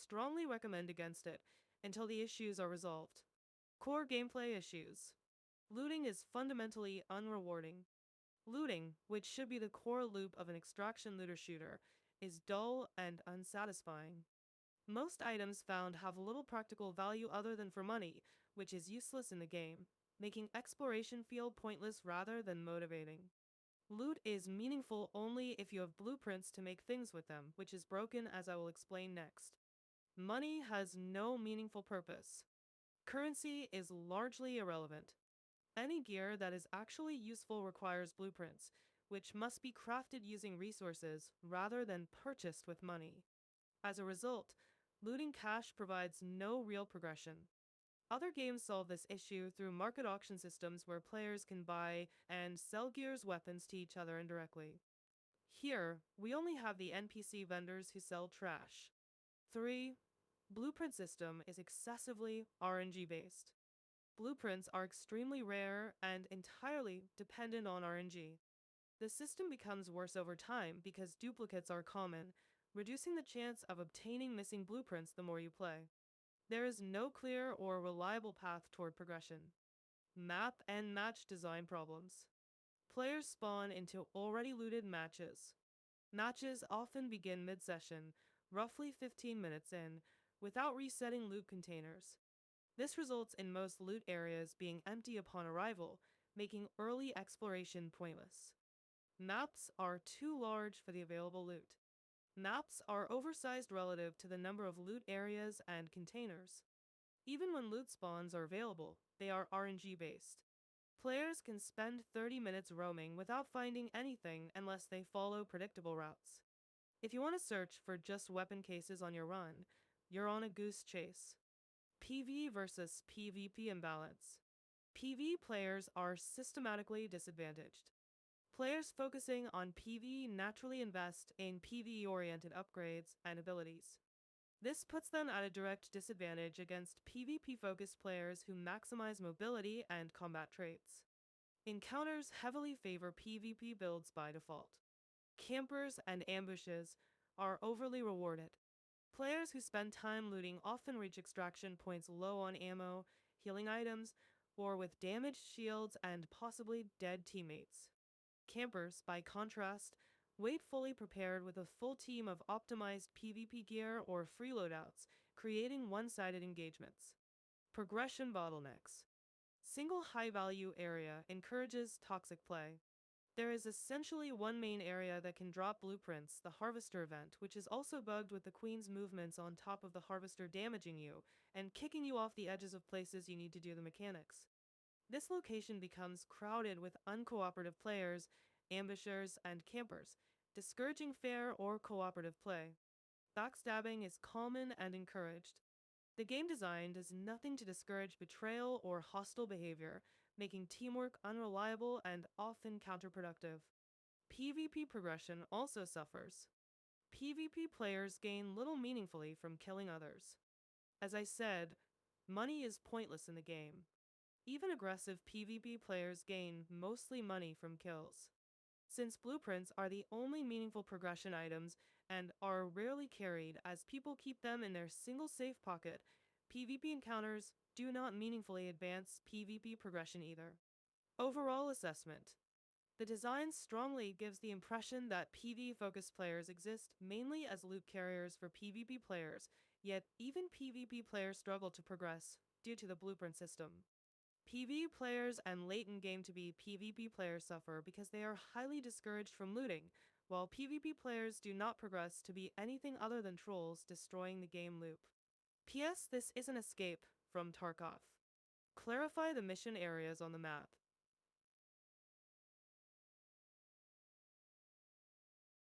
strongly recommend against it until the issues are resolved. Core gameplay issues. Looting is fundamentally unrewarding. Looting, which should be the core loop of an extraction looter shooter, is dull and unsatisfying. Most items found have little practical value other than for money, which is useless in the game, making exploration feel pointless rather than motivating. Loot is meaningful only if you have blueprints to make things with them, which is broken as I will explain next. Money has no meaningful purpose. Currency is largely irrelevant. Any gear that is actually useful requires blueprints, which must be crafted using resources rather than purchased with money. As a result, looting cash provides no real progression. Other games solve this issue through market auction systems where players can buy and sell gear's weapons to each other indirectly. Here, we only have the NPC vendors who sell trash. 3. Blueprint system is excessively RNG based. Blueprints are extremely rare and entirely dependent on RNG. The system becomes worse over time because duplicates are common, reducing the chance of obtaining missing blueprints the more you play. There is no clear or reliable path toward progression. Map and match design problems. Players spawn into already looted matches. Matches often begin mid-session, roughly 15 minutes in, without resetting loot containers. This results in most loot areas being empty upon arrival, making early exploration pointless. Maps are too large for the available loot. Maps are oversized relative to the number of loot areas and containers. Even when loot spawns are available, they are RNG based. Players can spend 30 minutes roaming without finding anything unless they follow predictable routes. If you want to search for just weapon cases on your run, you're on a goose chase. PvE versus PvP imbalance. PvE players are systematically disadvantaged. Players focusing on PvE naturally invest in PvE-oriented upgrades and abilities. This puts them at a direct disadvantage against PvP-focused players who maximize mobility and combat traits. Encounters heavily favor PvP builds by default. Campers and ambushes are overly rewarded. Players who spend time looting often reach extraction points low on ammo, healing items, or with damaged shields and possibly dead teammates. Campers, by contrast, wait fully prepared with a full team of optimized PvP gear or free loadouts, creating one-sided engagements. Progression bottlenecks. Single high-value area encourages toxic play. There is essentially one main area that can drop blueprints, the Harvester event, which is also bugged with the Queen's movements on top of the Harvester damaging you and kicking you off the edges of places you need to do the mechanics. This location becomes crowded with uncooperative players, ambushers, and campers, discouraging fair or cooperative play. Backstabbing is common and encouraged. The game design does nothing to discourage betrayal or hostile behavior, making teamwork unreliable and often counterproductive. PvP progression also suffers. PvP players gain little meaningfully from killing others. As I said, money is pointless in the game. Even aggressive PvP players gain mostly money from kills. Since blueprints are the only meaningful progression items and are rarely carried as people keep them in their single safe pocket, PvP encounters do not meaningfully advance PvP progression either. Overall assessment. The design strongly gives the impression that PvE-focused players exist mainly as loot carriers for PvP players, yet even PvP players struggle to progress due to the blueprint system. PvE players and late-in-game to be PvP players suffer because they are highly discouraged from looting, while PvP players do not progress to be anything other than trolls destroying the game loop. P.S. This isn't Escape from Tarkov. Clarify the mission areas on the map.